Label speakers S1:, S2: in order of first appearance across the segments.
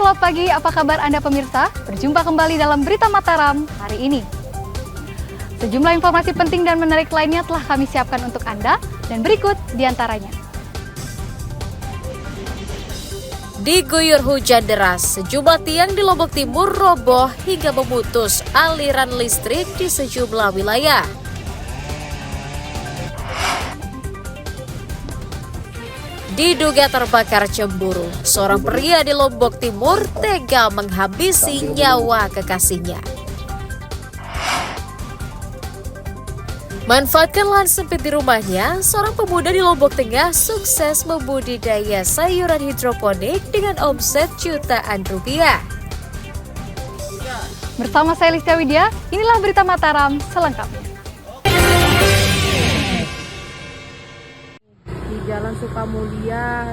S1: Selamat pagi, apa kabar Anda pemirsa? Berjumpa kembali dalam Berita Mataram hari ini. Sejumlah informasi penting dan menarik lainnya telah kami siapkan untuk Anda, dan berikut diantaranya.
S2: Diguyur hujan deras, sejumlah tiang di Lombok Timur roboh hingga memutus aliran listrik di sejumlah wilayah. Diduga terbakar cemburu, seorang pria di Lombok Timur tega menghabisi nyawa kekasihnya. Manfaatkan lahan sempit di rumahnya, seorang pemuda di Lombok Tengah sukses membudidaya sayuran hidroponik dengan omset jutaan rupiah.
S1: Bersama saya Listia Widya, inilah Berita Mataram selengkapnya.
S3: Jalan Sukamulya,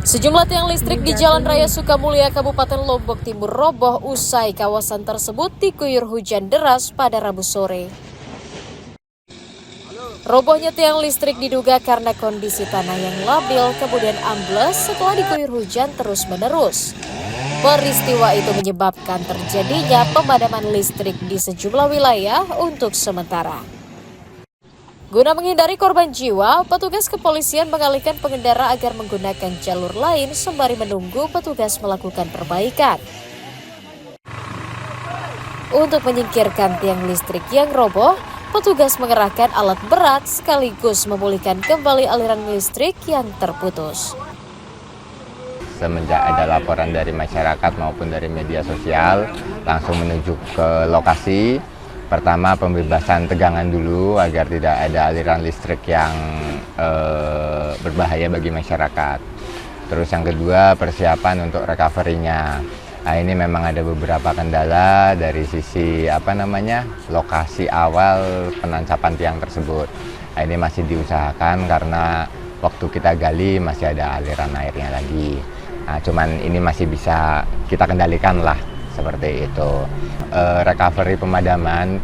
S2: Sejumlah tiang listrik di Jalan Raya Sukamulya, Kabupaten Lombok Timur roboh usai kawasan tersebut diguyur hujan deras pada Rabu sore. Robohnya tiang listrik diduga karena kondisi tanah yang labil kemudian ambles setelah diguyur hujan terus-menerus. Peristiwa itu menyebabkan terjadinya pemadaman listrik di sejumlah wilayah untuk sementara. Guna menghindari korban jiwa, petugas kepolisian mengalihkan pengendara agar menggunakan jalur lain sembari menunggu petugas melakukan perbaikan. Untuk menyingkirkan tiang listrik yang roboh, petugas mengerahkan alat berat sekaligus memulihkan kembali aliran listrik yang terputus.
S4: Semenjak ada laporan dari masyarakat maupun dari media sosial, langsung menuju ke lokasi. Pertama, pembebasan tegangan dulu agar tidak ada aliran listrik yang berbahaya bagi masyarakat. Terus yang kedua, persiapan untuk recovery-nya. Nah, ini memang ada beberapa kendala dari sisi lokasi awal penancapan tiang tersebut. Nah, ini masih diusahakan karena waktu kita gali masih ada aliran airnya lagi. Nah, cuman ini masih bisa kita kendalikan lah. Seperti itu. Recovery pemadaman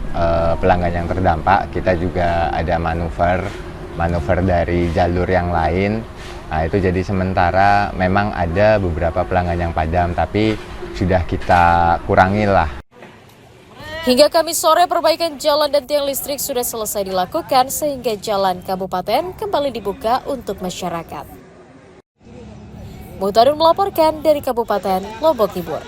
S4: pelanggan yang terdampak, kita juga ada manuver dari jalur yang lain. Nah, itu jadi sementara memang ada beberapa pelanggan yang padam, tapi sudah kita kurangi lah.
S2: Hingga Kamis sore, perbaikan jalan dan tiang listrik sudah selesai dilakukan sehingga jalan kabupaten kembali dibuka untuk masyarakat. Mutarun melaporkan dari Kabupaten Lombok Timur.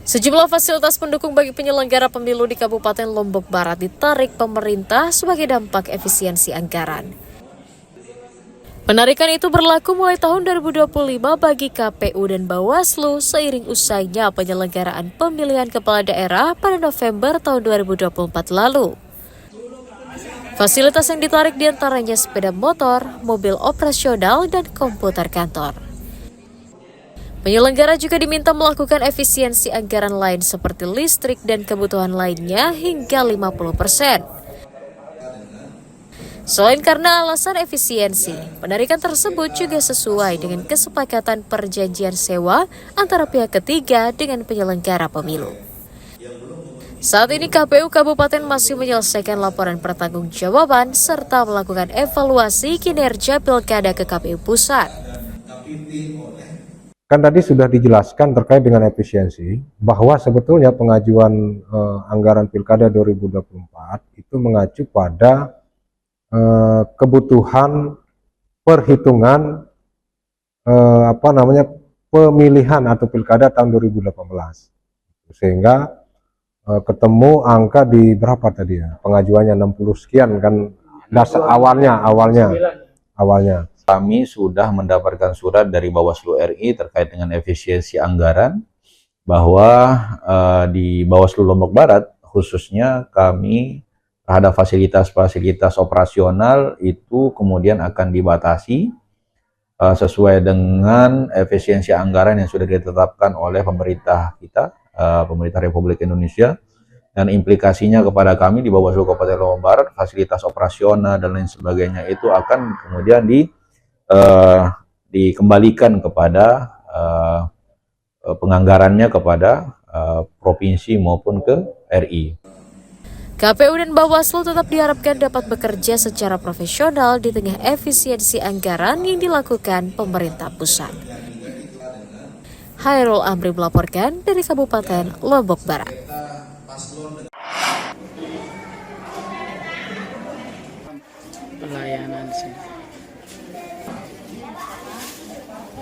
S2: Sejumlah fasilitas pendukung bagi penyelenggara pemilu di Kabupaten Lombok Barat ditarik pemerintah sebagai dampak efisiensi anggaran. Penarikan itu berlaku mulai tahun 2025 bagi KPU dan Bawaslu seiring usainya penyelenggaraan pemilihan kepala daerah pada November tahun 2024 lalu. Fasilitas yang ditarik diantaranya sepeda motor, mobil operasional, dan komputer kantor. Penyelenggara juga diminta melakukan efisiensi anggaran lain seperti listrik dan kebutuhan lainnya hingga 50%. Selain karena alasan efisiensi, penarikan tersebut juga sesuai dengan kesepakatan perjanjian sewa antara pihak ketiga dengan penyelenggara pemilu. Saat ini KPU Kabupaten masih menyelesaikan laporan pertanggungjawaban serta melakukan evaluasi kinerja pilkada ke KPU Pusat.
S5: Kan tadi sudah dijelaskan terkait dengan efisiensi bahwa sebetulnya pengajuan anggaran pilkada 2024 itu mengacu pada kebutuhan perhitungan pemilihan atau pilkada tahun 2018, sehingga ketemu angka di berapa tadi ya, pengajuannya 60 sekian kan dasar awalnya.
S6: Kami sudah mendapatkan surat dari Bawaslu RI terkait dengan efisiensi anggaran bahwa di Bawaslu Lombok Barat khususnya kami terhadap fasilitas-fasilitas operasional itu kemudian akan dibatasi sesuai dengan efisiensi anggaran yang sudah ditetapkan oleh pemerintah kita, pemerintah Republik Indonesia, dan implikasinya kepada kami di Bawaslu Kabupaten Lombok Barat, fasilitas operasional dan lain sebagainya itu akan kemudian dikembalikan kepada penganggarannya kepada provinsi maupun ke RI.
S2: KPU dan Bawaslu tetap diharapkan dapat bekerja secara profesional di tengah efisiensi anggaran yang dilakukan pemerintah pusat. Hairul Amri melaporkan dari Kabupaten Lombok Barat.
S3: Pelayanan sini.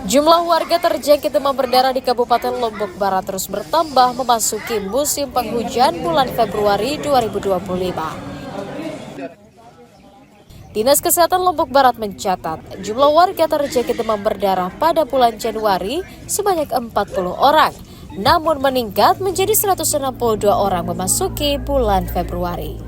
S2: Jumlah warga terjangkit demam berdarah di Kabupaten Lombok Barat terus bertambah memasuki musim penghujan bulan Februari 2025. Dinas Kesehatan Lombok Barat mencatat jumlah warga terjangkit demam berdarah pada bulan Januari sebanyak 40 orang, namun meningkat menjadi 162 orang memasuki bulan Februari.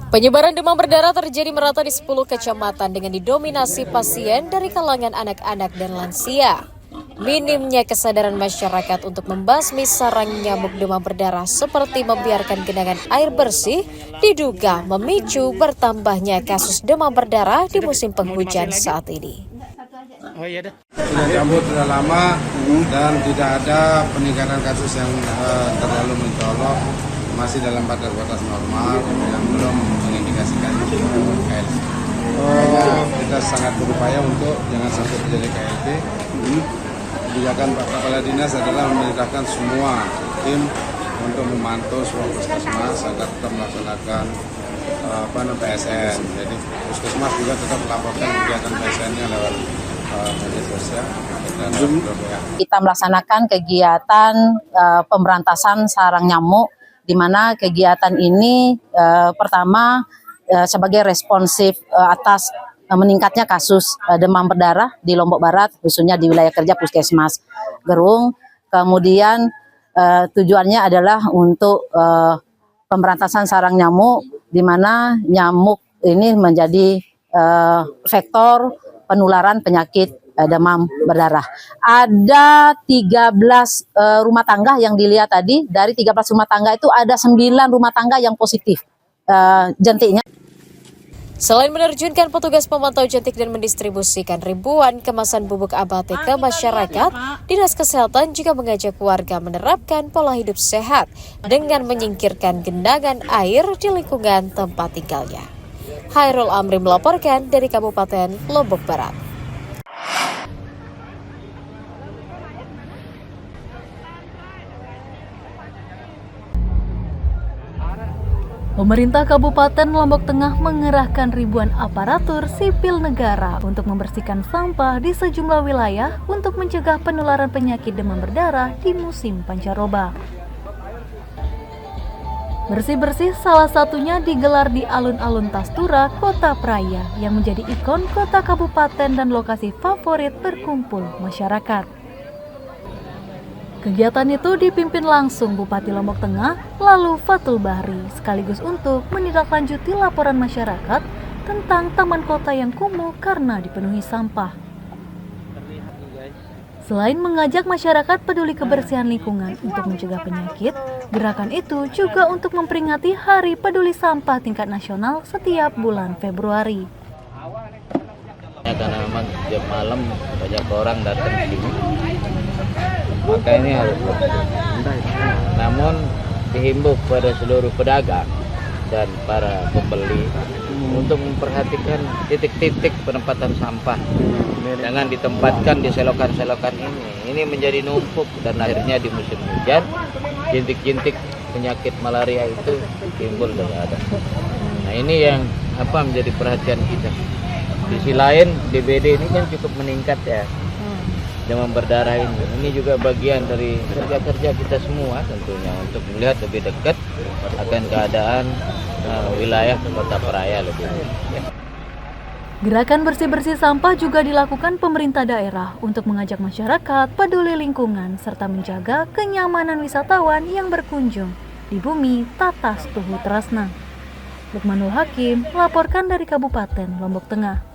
S2: Penyebaran demam berdarah terjadi merata di 10 kecamatan dengan didominasi pasien dari kalangan anak-anak dan lansia. Minimnya kesadaran masyarakat untuk membasmi sarang nyamuk demam berdarah seperti membiarkan genangan air bersih diduga memicu bertambahnya kasus demam berdarah di musim penghujan saat ini.
S3: Oh iya dah.
S7: Sudah cabut sudah lama dan tidak ada peningkatan kasus yang terlalu mencolok, masih dalam batas normal yang belum mengindikasikan KLB. Kita sangat berupaya untuk jangan sampai terjadi KLB. Kebijakan Pak Kepala Dinas adalah memerintahkan semua tim untuk memantau semua puskesmas agar tetap melaksanakan PSN. Jadi puskesmas juga tetap melaporkan kegiatan PSN-nya lewat media sosial.
S8: Kita melaksanakan kegiatan pemberantasan sarang nyamuk, di mana kegiatan ini pertama sebagai responsif atas meningkatnya kasus demam berdarah di Lombok Barat, khususnya di wilayah kerja Puskesmas Gerung. Kemudian tujuannya adalah untuk pemberantasan sarang nyamuk, di mana nyamuk ini menjadi vektor penularan penyakit demam berdarah. Ada 13 rumah tangga yang dilihat tadi, dari 13 rumah tangga itu ada 9 rumah tangga yang positif jentiknya.
S2: Selain menerjunkan petugas pemantau jentik dan mendistribusikan ribuan kemasan bubuk abate ke masyarakat, Dinas Kesehatan juga mengajak warga menerapkan pola hidup sehat dengan menyingkirkan genangan air di lingkungan tempat tinggalnya. Hairul Amri melaporkan dari Kabupaten Lombok Barat.
S1: Pemerintah Kabupaten Lombok Tengah mengerahkan ribuan aparatur sipil negara untuk membersihkan sampah di sejumlah wilayah untuk mencegah penularan penyakit demam berdarah di musim pancaroba. Bersih-bersih salah satunya digelar di alun-alun Tastura, Kota Praia, yang menjadi ikon kota kabupaten dan lokasi favorit berkumpul masyarakat. Kegiatan itu dipimpin langsung Bupati Lombok Tengah, lalu Fatul Bahri, sekaligus untuk menindaklanjuti laporan masyarakat tentang taman kota yang kumuh karena dipenuhi sampah. Selain mengajak masyarakat peduli kebersihan lingkungan untuk mencegah penyakit, gerakan itu juga untuk memperingati Hari Peduli Sampah tingkat nasional setiap bulan Februari.
S9: Karena memang tiap malam banyak orang datang ke sini, maka ini harus namun dihimbau kepada seluruh pedagang dan para pembeli untuk memperhatikan titik-titik penempatan sampah. Jangan ditempatkan di selokan-selokan ini menjadi numpuk dan akhirnya di musim hujan jintik-jintik penyakit malaria itu timbul dan ada. Nah ini yang menjadi perhatian kita. Di sisi lain DBD ini kan cukup meningkat ya, demam berdarah ini juga bagian dari kerja-kerja kita semua tentunya untuk melihat lebih dekat akan keadaan wilayah Kota Praia lebih dekat.
S1: Gerakan bersih-bersih sampah juga dilakukan pemerintah daerah untuk mengajak masyarakat peduli lingkungan serta menjaga kenyamanan wisatawan yang berkunjung di bumi Tatas Tuhu Tresna. Lukmanul Hakim melaporkan dari Kabupaten Lombok Tengah.